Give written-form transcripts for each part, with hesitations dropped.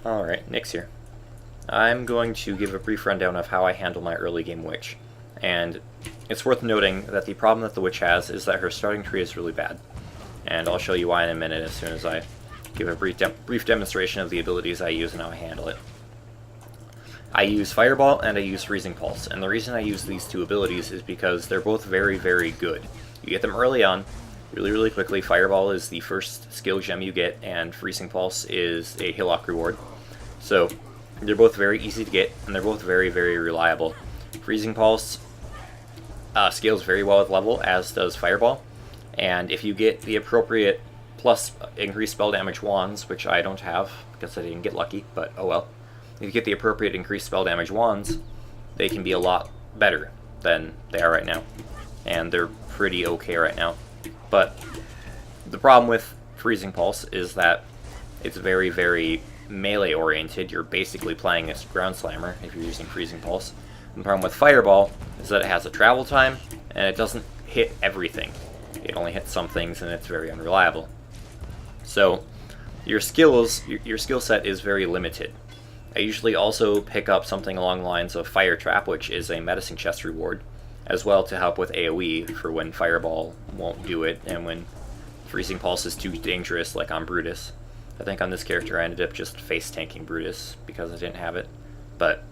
Alright, Nyx here. I'm going to give a brief rundown of how I handle my early game witch. And it's worth noting that the problem that the witch has is that her starting tree is really bad. And I'll show you why in a minute as soon as I give a brief demonstration of the abilities I use and how I handle it. I use Fireball and I use Freezing Pulse, and the reason I use these two abilities is because they're both very, very good. You get them early on, really quickly. Fireball is the first skill gem you get, and Freezing Pulse is a Hillock reward. So they're both very easy to get, and they're both very, very reliable. Freezing Pulse scales very well with level, as does Fireball, and if you get the appropriate plus increased spell damage wands, which I don't have because I didn't get lucky, but oh well. If you get the appropriate increased spell damage wands, they can be a lot better than they are right now, and they're pretty okay right now. But the problem with Freezing Pulse is that it's very, very melee oriented. You're basically playing as Ground Slammer if you're using Freezing Pulse. The problem with Fireball is that it has a travel time and it doesn't hit everything. It only hits some things and it's very unreliable. So your skill set is very limited. I usually also pick up something along the lines of Fire Trap, which is a medicine chest reward, as well to help with AoE for when Fireball won't do it and when Freezing Pulse is too dangerous, like on Brutus. I think on this character I ended up just face tanking Brutus because I didn't have it. But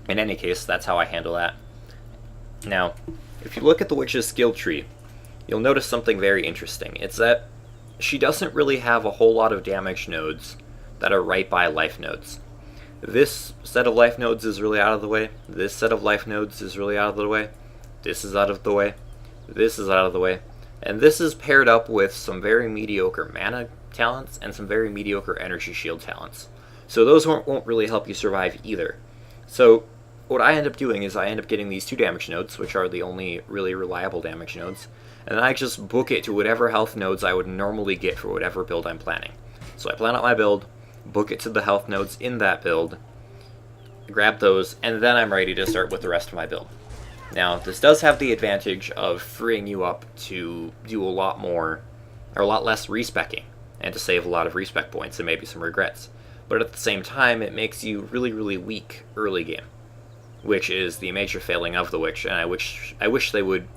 in any case, that's how I handle that. Now, if you look at the witch's skill tree, you'll notice something very interesting. It's that she doesn't really have a whole lot of damage nodes that are right by life nodes. This set of life nodes is really out of the way. This set of life nodes is really out of the way. This is out of the way. This is out of the way. And this is paired up with some very mediocre mana talents and some very mediocre energy shield talents. So those won't really help you survive either. So what I end up doing is I end up getting these two damage nodes, which are the only really reliable damage nodes, and then I just book it to whatever health nodes I would normally get for whatever build I'm planning. So I plan out my build, book it to the health nodes in that build, grab those, and then I'm ready to start with the rest of my build. Now, this does have the advantage of freeing you up to do a lot more, or a lot less respecking, and to save a lot of respec points and maybe some regrets. But at the same time, it makes you really weak early game, which is the major failing of the witch, and I wish they would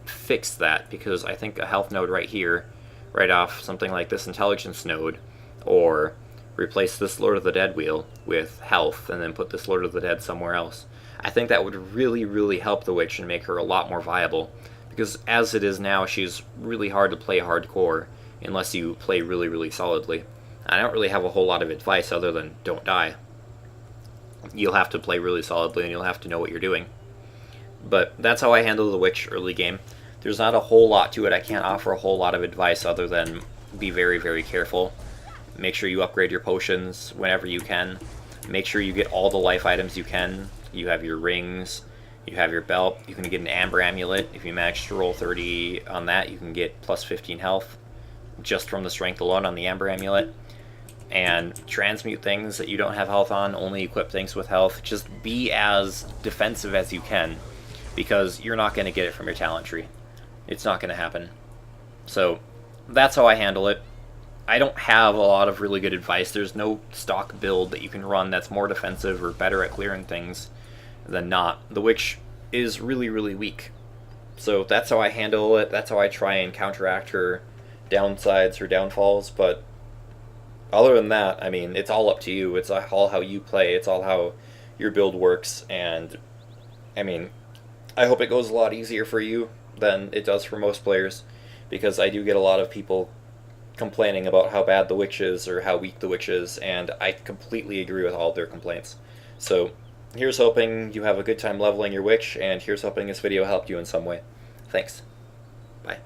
fix that, because I think a health node right here, right off something like this intelligence node, or replace this Lord of the Dead wheel with health and then put this Lord of the Dead somewhere else. I think that would really help the witch and make her a lot more viable, because as it is now, she's really hard to play hardcore unless you play really solidly. I don't really have a whole lot of advice other than don't die. You'll have to play really solidly and you'll have to know what you're doing. But that's how I handle the witch early game. There's not a whole lot to it. I can't offer a whole lot of advice other than be very careful. Make sure you upgrade your potions whenever you can. Make sure you get all the life items you can. You have your rings, you have your belt, you can get an Amber Amulet. If you manage to roll 30 on that, you can get plus 15 health just from the strength alone on the Amber Amulet. And transmute things that you don't have health on, only equip things with health. Just be as defensive as you can, because you're not going to get it from your talent tree. It's not going to happen. So that's how I handle it. I don't have a lot of really good advice. There's no stock build that you can run that's more defensive or better at clearing things than not. The witch is really weak. So that's how I handle it. That's how I try and counteract her downsides, her downfalls. But other than that, I mean, it's all up to you. It's all how you play. It's all how your build works. And I mean, I hope it goes a lot easier for you than it does for most players, because I do get a lot of people complaining about how bad the witch is or how weak the witch is, and I completely agree with all of their complaints. So here's hoping you have a good time leveling your witch, and here's hoping this video helped you in some way. Thanks. Bye.